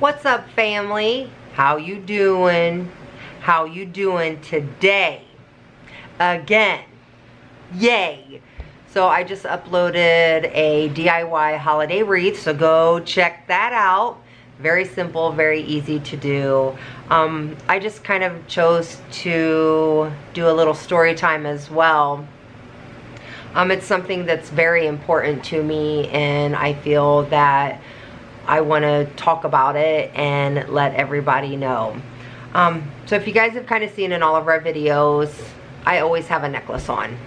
What's up, family? How you doing? How you doing today? Again, yay. So I just uploaded a DIY holiday wreath, so go check that out. Very simple, very easy to do. I just kind of chose to do a little story time as well. It's something that's very important to me, and I feel that I want to talk about it and let everybody know. So if you guys have kind of seen in all of our videos, I always have a necklace on.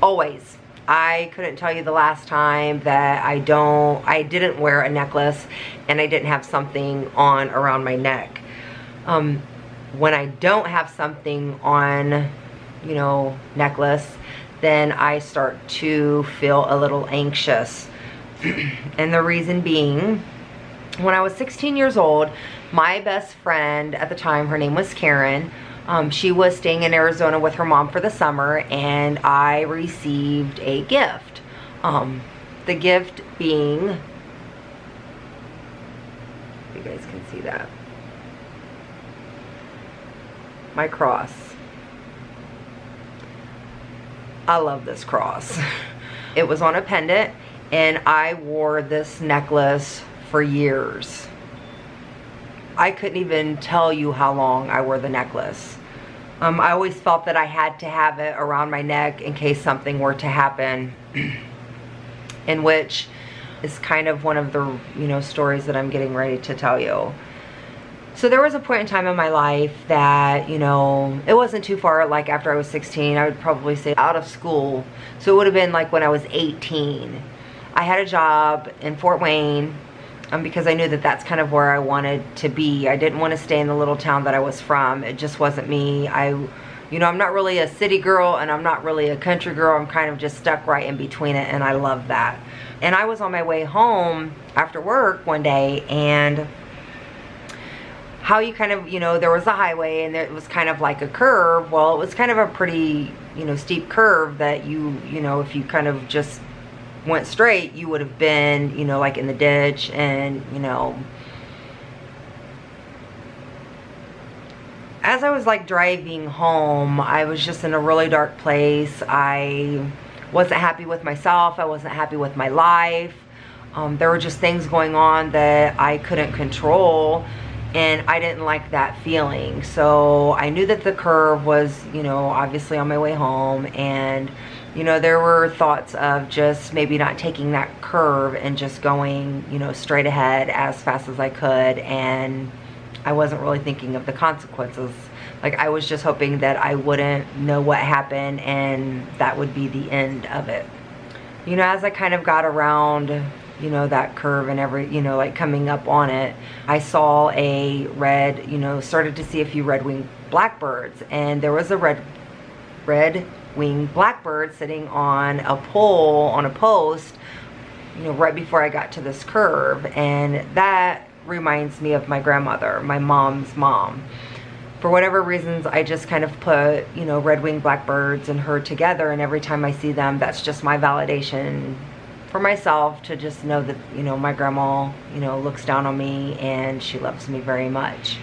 Always. I couldn't tell you the last time that I didn't wear a necklace and I didn't have something on around my neck. When I don't have something on, you know, necklace, then I start to feel a little anxious. And the reason being, when I was 16 years old, my best friend at the time, her name was Karen, she was staying in Arizona with her mom for the summer, and I received a gift. The gift being, if you guys can see that, my cross. I love this cross. It was on a pendant, and I wore this necklace for years. I couldn't even tell you how long I wore the necklace. I always felt that I had to have it around my neck in case something were to happen, in which is kind of one of the, you know, stories that I'm getting ready to tell you. So there was a point in time in my life that, you know, it wasn't too far, like after I was 16, I would probably say out of school. So it would have been like when I was 18. I had a job in Fort Wayne, because I knew that that's kind of where I wanted to be. I didn't want to stay in the little town that I was from. It just wasn't me. You know, I'm not really a city girl and I'm not really a country girl. I'm kind of just stuck right in between it, and I love that. And I was on my way home after work one day, and how you kind of, you know, there was a highway and it was kind of like a curve. Well, it was kind of a pretty, you know, steep curve that you know, if you kind of just went straight, you would have been, you know, like in the ditch. And, you know, as I was like driving home, I was just in a really dark place. I wasn't happy with myself. I wasn't happy with my life. There were just things going on that I couldn't control, and I didn't like that feeling. So I knew that the curve was, you know, obviously on my way home, and you know, there were thoughts of just maybe not taking that curve and just going, you know, straight ahead as fast as I could. And I wasn't really thinking of the consequences. Like, I was just hoping that I wouldn't know what happened and that would be the end of it. You know, as I kind of got around, you know, that curve and you know, like coming up on it, I saw a red, you know, started to see a few red-winged blackbirds, and there was a red-winged blackbird sitting on a pole, on a post, you know, right before I got to this curve. And that reminds me of my grandmother, my mom's mom. For whatever reasons, I just kind of put, you know, red-winged blackbirds and her together, and every time I see them, that's just my validation for myself to just know that, you know, my grandma, you know, looks down on me and she loves me very much.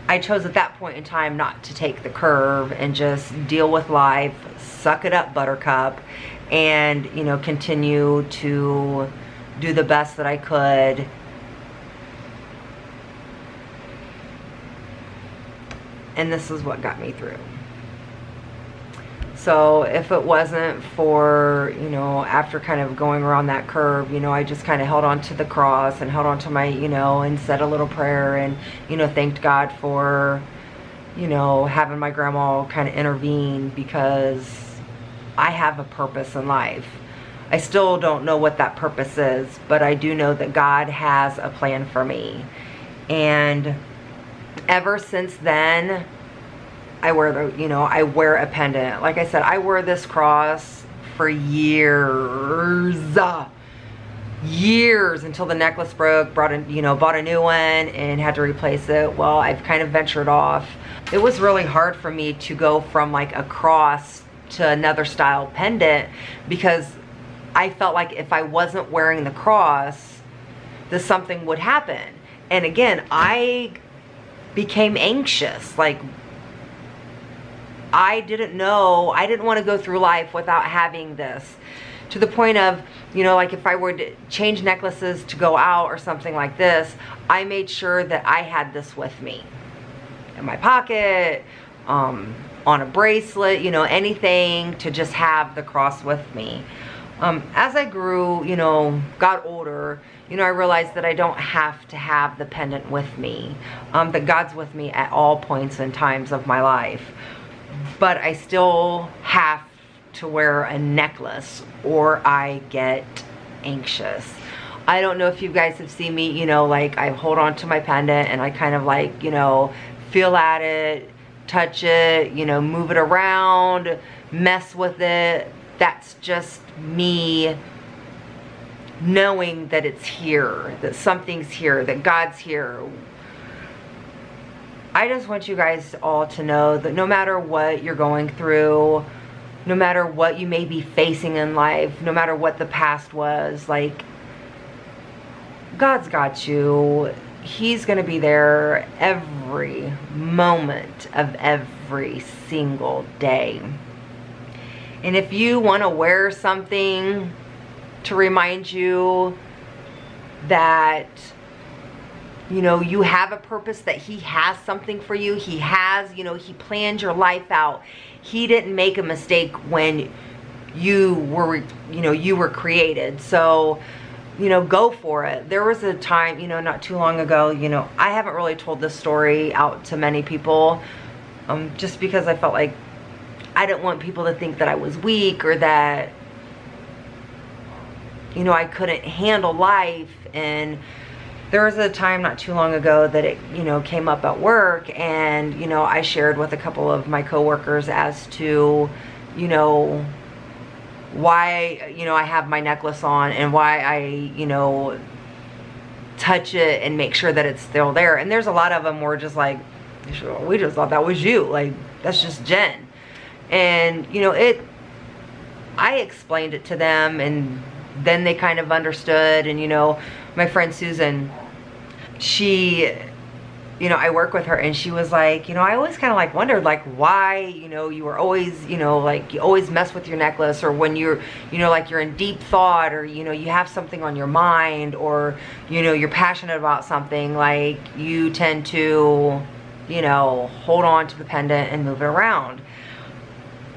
I chose at that point in time not to take the curve and just deal with life, suck it up, buttercup, and, you know, continue to do the best that I could. And this is what got me through. So if it wasn't for, you know, after kind of going around that curve, you know, I just kind of held on to the cross and held on to my, you know, and said a little prayer and, you know, thanked God for, you know, having my grandma kind of intervene, because I have a purpose in life. I still don't know what that purpose is, but I do know that God has a plan for me. And ever since then, I wear the, you know, I wear a pendant. Like I said, I wore this cross for years. Years, until the necklace broke, bought a new one and had to replace it. Well, I've kind of ventured off. It was really hard for me to go from like a cross to another style pendant, because I felt like if I wasn't wearing the cross, that something would happen. And again, I became anxious. Like, I didn't know, I didn't want to go through life without having this, to the point of, you know, like if I were to change necklaces to go out or something like this, I made sure that I had this with me in my pocket, on a bracelet, you know, anything to just have the cross with me. As I grew, you know, got older, you know, I realized that I don't have to have the pendant with me, that God's with me at all points and times of my life. But I still have to wear a necklace or I get anxious. I don't know if you guys have seen me, you know, like I hold on to my pendant and I kind of like, you know, feel at it, touch it, you know, move it around, mess with it. That's just me knowing that it's here, that something's here, that God's here. I just want you guys all to know that no matter what you're going through, no matter what you may be facing in life, no matter what the past was, like, God's got you. He's going to be there every moment of every single day. And if you want to wear something to remind you that, you know, you have a purpose, that He has something for you. He has, you know, He planned your life out. He didn't make a mistake when you were, you know, you were created. So, you know, go for it. There was a time, you know, not too long ago, you know, I haven't really told this story out to many people, just because I felt like I didn't want people to think that I was weak or that, you know, I couldn't handle life. And there was a time not too long ago that it, you know, came up at work, and, you know, I shared with a couple of my coworkers as to, you know, why, you know, I have my necklace on and why I, you know, touch it and make sure that it's still there. And there's a lot of them were just like, we just thought that was you. Like, that's just Jen. And, you know, I explained it to them, and then they kind of understood. And, you know, my friend Susan, she, you know, I work with her, and she was like, you know, I always kind of like wondered, like, why, you know, you were always, you know, like, you always mess with your necklace, or when you're, you know, like you're in deep thought, or, you know, you have something on your mind, or, you know, you're passionate about something, like, you tend to, you know, hold on to the pendant and move it around.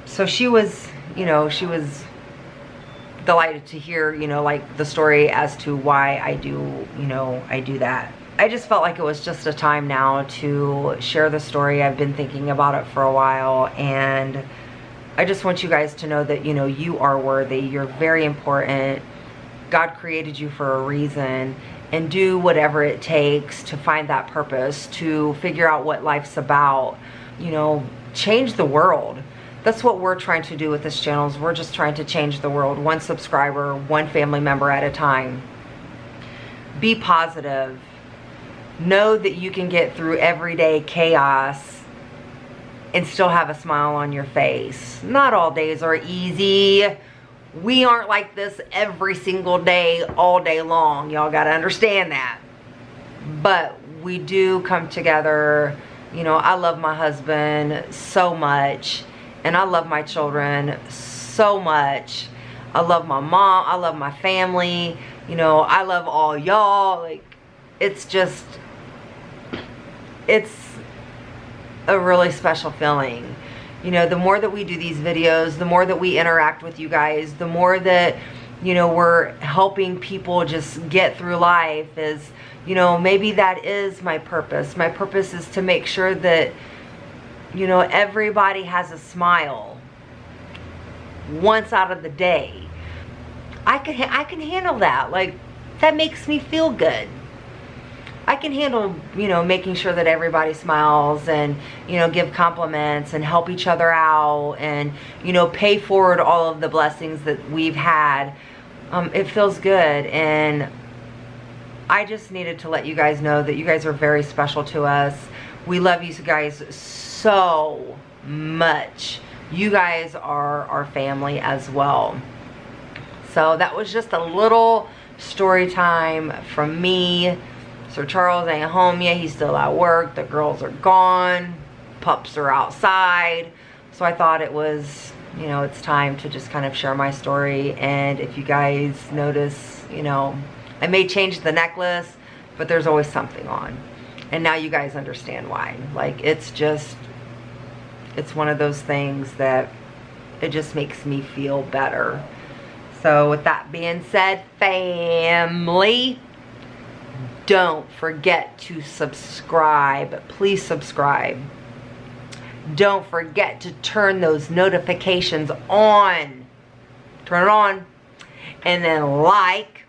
So she was, you know, she was delighted to hear, you know, like the story as to why I do, you know, I do that. I just felt like it was just a time now to share the story. I've been thinking about it for a while, and I just want you guys to know that, you know, you are worthy. You're very important. God created you for a reason, and do whatever it takes to find that purpose, to figure out what life's about, you know, change the world. That's what we're trying to do with this channel, is we're just trying to change the world, one subscriber, one family member at a time. Be positive. Know that you can get through everyday chaos and still have a smile on your face. Not all days are easy. We aren't like this every single day, all day long. Y'all gotta understand that. But we do come together. You know, I love my husband so much, and I love my children so much. I love my mom. I love my family. You know, I love all y'all. Like, it's just, it's a really special feeling. You know, the more that we do these videos, the more that we interact with you guys, the more that, you know, we're helping people just get through life, is, you know, maybe that is my purpose. My purpose is to make sure that, you know, everybody has a smile once out of the day. I can handle that. Like, that makes me feel good. I can handle, you know, making sure that everybody smiles, and, you know, give compliments and help each other out, and, you know, pay forward all of the blessings that we've had. It feels good, and I just needed to let you guys know that you guys are very special to us. We love you guys so much. You guys are our family as well. So that was just a little story time from me. Sir Charles ain't home yet. He's still at work. The girls are gone. Pups are outside. So I thought it was, you know, it's time to just kind of share my story. And if you guys notice, you know, I may change the necklace, but there's always something on. And now you guys understand why. Like, it's just, it's one of those things that it just makes me feel better. So with that being said, family, don't forget to subscribe. Please subscribe. Don't forget to turn those notifications on. Turn it on. And then like.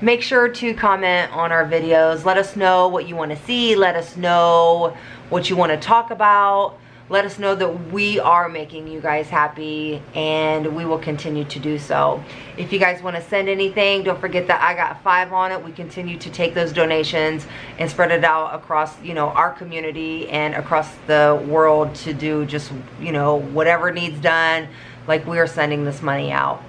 Make sure to comment on our videos. Let us know what you want to see. Let us know what you want to talk about. Let us know that we are making you guys happy, and we will continue to do so. If you guys want to send anything, don't forget that I got 5 on it. We continue to take those donations and spread it out across, you know, our community and across the world to do just, you know, whatever needs done. Like, we are sending this money out.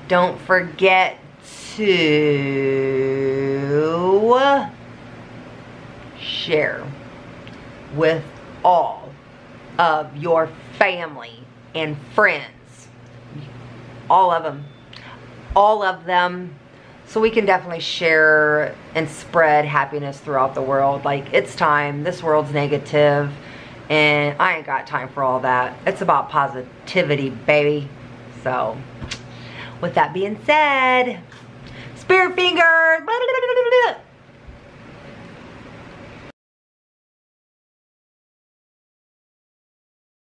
Don't forget to share with all of your family and friends. All of them. All of them. So we can definitely share and spread happiness throughout the world. Like, it's time. This world's negative, and I ain't got time for all that. It's about positivity, baby. So with that being said, spirit fingers.